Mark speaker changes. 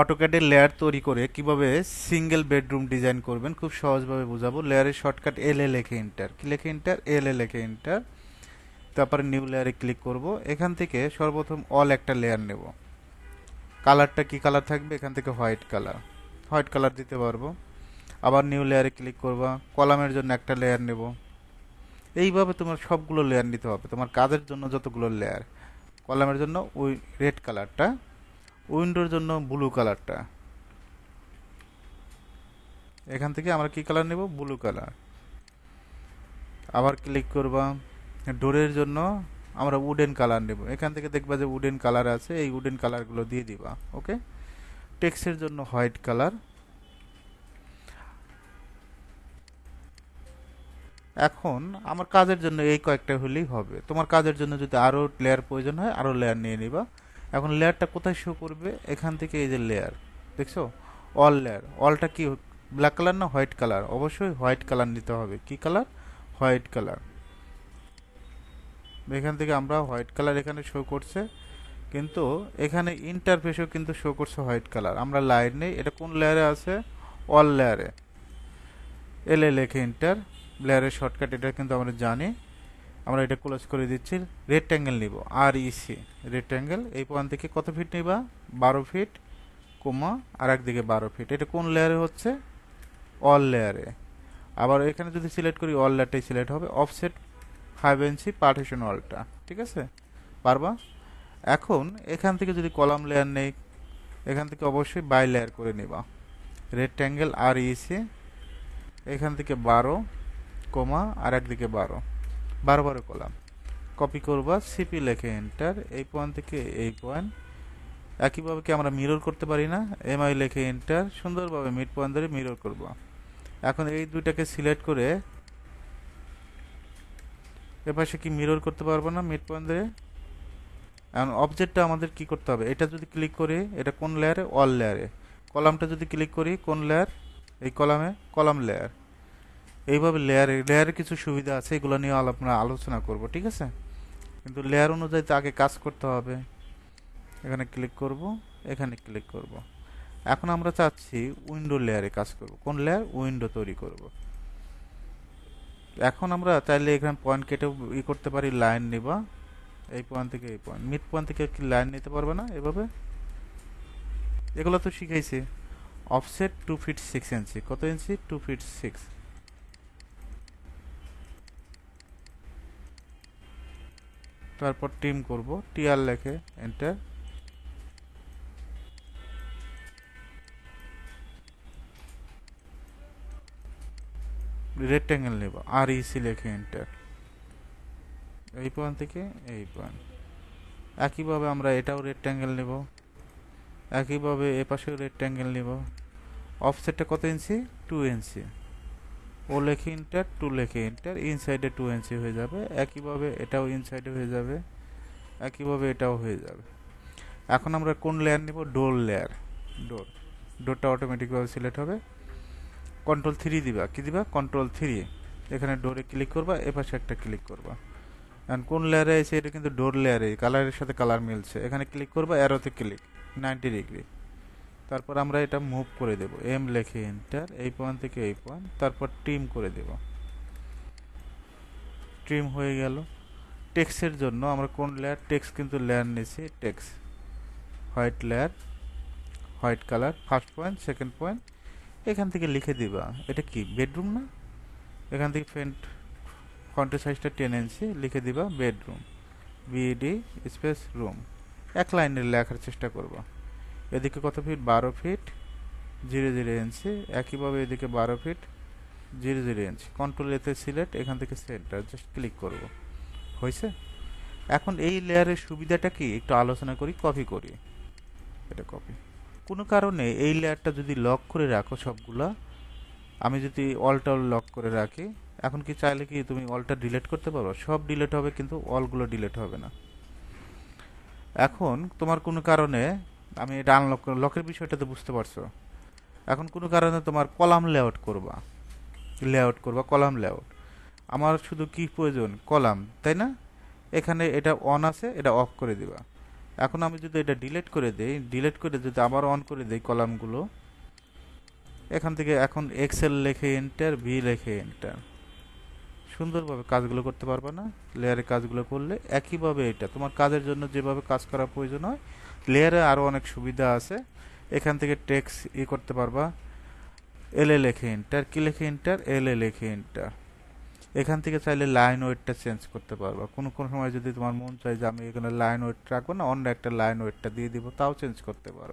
Speaker 1: অটোক্যাডে layer তৈরি করে কিভাবে সিঙ্গেল বেডরুম ডিজাইন করবেন খুব সহজভাবে বোঝাবো। লেয়ারের শর্টকাট এল এ লেখে এন্টার, কি লেখে এন্টার, এল এ লেখে এন্টার। তারপরে নিউ লেয়ারে ক্লিক করব। এখান থেকে সর্বপ্রথম অল একটা লেয়ার নেব। কালারটা কি কালার থাকবে, এখান থেকে হোয়াইট কালার, হোয়াইট কালার দিতে পারবো। আবার নিউ লেয়ারে ক্লিক করবা, কলামের জন্য একটা লেয়ার নেব। এইভাবে তোমার সবগুলো লেয়ার নিতে হবে, তোমার কাজের জন্য যতগুলো লেয়ার। কলামের জন্য ওই রেড কালারটা, উইন্ডোর জন্য ব্লু কালারটা। এখান থেকে আমরা কি কালার নেব, ব্লু কালার। আবার ক্লিক করবা, ডোরের জন্য আমরা উডেন কালার নেব। এখান থেকে দেখবা যে উডেন কালার আছে, এই উডেন কালারগুলো দিয়ে দিবা। ওকে। টেক্সটের জন্য হোয়াইট কালার। এখন আমার কাজের জন্য এই কয়েকটা হলেই হবে, তোমার কাজের জন্য যদি আরও লেয়ার প্রয়োজন হয় আরও লেয়ার নিয়ে নিবা। এখন লেয়ারটা কোথায় শো করবে, এখান থেকে এই যে লেয়ার দেখছো, অল লেয়ার। অলটা কি ব্ল্যাক কালার না হোয়াইট কালার? অবশ্যই হোয়াইট কালার নিতে হবে। কি কালার, হোয়াইট কালার। এখান থেকে আমরা হোয়াইট কালার এখানে শো করছে, কিন্তু এখানে ইন্টারফেসও কিন্তু শো করছে হোয়াইট কালার। আমরা লাইন নেই, এটা কোন লেয়ারে আছে, অল লেয়ারে। এল এ লেখে ইন্টার, লেয়ারের শর্টকাট এটা কিন্তু আমরা জানি। আমরা এটা ক্লোজ করে দিচ্ছি। রেক্ট্যাঙ্গেল নিব, আর ইসি রেক্ট্যাঙ্গেল। এই পয়েন্ট থেকে কত ফিট নিবা, 12 ফিট, কোমা আর একদিকে 12 ফিট। এটা কোন লেয়ারে হচ্ছে, অল লেয়ারে। আবার এখানে যদি সিলেক্ট করি অল লেয়ারটাই সিলেক্ট হবে। অফসেট 5 ইঞ্চি পার্টিশন অলটা, ঠিক আছে, পারবা। এখন এখান থেকে যদি কলাম লেয়ার নেই, এখান থেকে অবশ্যই বাই লেয়ার করে নিবা। রেক্ট্যাঙ্গেল আর ইসি, এখান থেকে 12, কোমা আর একদিকে 12, 12 কলাম। কপি করবা, সিপি লেখে এন্টার, এই পয়েন্ট থেকে এই পয়েন্ট। একইভাবে কি আমরা মিরর করতে পারি না, এমআই লেখে এন্টার, সুন্দরভাবে মিড পয়েন্ট ধরে মিরর করবা। এখন এই দুইটাকে সিলেক্ট করে এপাশে কি মিরর করতে পারবো না মিড পয়েন্ট ধরে। এখন অবজেক্টটা আমাদের কি করতে হবে, এটা যদি ক্লিক করি এটা কোন লেয়ারে, অল লেয়ারে। কলামটা যদি ক্লিক করি কোন লেয়ার, এই কলামে, কলাম লেয়ার। এইভাবে লেয়ারে লেয়ারের কিছু সুবিধা আছে, এগুলো নিয়ে আমরা আলোচনা করব, ঠিক আছে। কিন্তু লেয়ার অনুযায়ী তো আগে কাজ করতে হবে। এখানে ক্লিক করব, এখানে ক্লিক করব। এখন আমরা চাচ্ছি উইন্ডো লেয়ারে কাজ করব। কোন লেয়ার, উইন্ডো তৈরি করব। এখন আমরা চাইলে এখানে পয়েন্ট কেটে করতে পারি, লাইন নিবা। এই পয়েন্ট থেকে এই পয়েন্ট, মিড পয়েন্ট থেকে কি লাইন নিতে পারবে না এভাবে? এগুলো তো শিখাইছি। অফসেট 2 ফিট 6 ইঞ্চি, কত ইঞ্চি, 2 ফিট 6। তারপর ট্রিম করব, টিআর লেখে এন্টার। রেক্ট্যাঙ্গেল নেব, আর ইসি লেখে এন্টার। এই পয়েন্ট থেকে এই পয়েন্ট। একইভাবে আমরা এটাও রেক্ট্যাঙ্গেল নেব, একইভাবে এ পাশেও রেক্ট্যাঙ্গেল নেব। অফসেটটা কত ইঞ্চি, 2 ইঞ্চি। ও লেখে ইন্টার, 2 লেখে ইন্টার, ইনসাইডে 2 ইঞ্চি হয়ে যাবে। একইভাবে এটাও ইনসাইডে হয়ে যাবে, একইভাবে এটাও হয়ে যাবে। এখন আমরা কোন লেয়ার নেব, ডোর লেয়ার। ডোর, ডোরটা অটোমেটিকভাবে সিলেক্ট হবে। কন্ট্রোল 3 দিবা, কি দিবা, কন্ট্রোল 3। এখানে ডোরে ক্লিক করবা, এপাশে একটা ক্লিক করবা। এখন কোন লেয়ারে এসে, এটা কিন্তু ডোর লেয়ারে, কালারের সাথে কালার মিলছে। এখানে ক্লিক করবা, অ্যারোতে ক্লিক, 90 ডিগ্রি। তারপর আমরা এটা মুভ করে দেব, এম লেখে এন্টার, এই পয়েন্ট থেকে এই পয়েন্ট। তারপর ট্রিম করে দেব, ট্রিম হয়ে গেল। টেক্সটের জন্য আমরা কোন লেয়ার, টেক্সট কিন্তু লেয়ার নিয়েছি, text white layer, white colour, first point, second point. এখান থেকে লিখে দিবা এটা কি, বেডরুম না। এখান থেকে ফন্টের সাইজটা 10 ইঞ্চি, লিখে দিবা বেডরুম, বিডি স্পেস রুম। এক লাইনের লেখার চেষ্টা করবা। এদিকে কত ফিট, 12 ফিট 00 ইঞ্চি। একইভাবে এদিকে 12 ফিট 00 ইঞ্চি। কন্ট্রোল এতে সিলেক্ট, এখান থেকে সেন্টার, জাস্ট ক্লিক করব, হয়েছে। এখন এই লেয়ারের সুবিধাটা কি একটু আলোচনা করি, কপি করি। এটা কপি। কোনো কারণে এই লেয়ারটা যদি লক করে রাখো সবগুলা, আমি যদি অলটা লক করে রাখি, এখন কি চাইলে কি তুমি অলটা ডিলিট করতে পারো, সব ডিলিট হবে কিন্তু অলগুলো ডিলিট হবে না। এখন তোমার কোনো কারণে, আমি এটা আনলক, লকের বিষয়টা তো বুঝতে পারছো। এখন কোনো কারণে তোমার কলাম লেআউট করবা, কলাম লেআউট। আমার শুধু কি প্রয়োজন, কলাম, তাই না। এখানে এটা অন আছে, এটা অফ করে দিবা। এখন আমি যদি এটা ডিলিট করে দেই, ডিলিট করে যদি আবার অন করে দেই কলামগুলো, এখান থেকে এখন এক্সেল লেখে এন্টার, ভি লেখে এন্টার, সুন্দরভাবে কাজগুলো করতে পারবে না? লেয়ারে কাজগুলো করলে একইভাবে এটা তোমার কাজের জন্য যেভাবে কাজ করা প্রয়োজন হয়, লেয়ারে আরও অনেক সুবিধা আছে। এখান থেকে টেক্সট করতে পারবা, এল এ লেখে এন্টার, কি লেখে এন্টার, এল এ লেখে এন্টার। এখান থেকে চাইলে লাইন ওয়েটটা চেঞ্জ করতে পারবা, কোনো কোনো সময় যদি তোমার মন চায় যে আমি এখানে লাইন ওয়েট রাখবো না, অন্য একটা লাইন ওয়েটটা দিয়ে দিব, তাও চেঞ্জ করতে পারবা।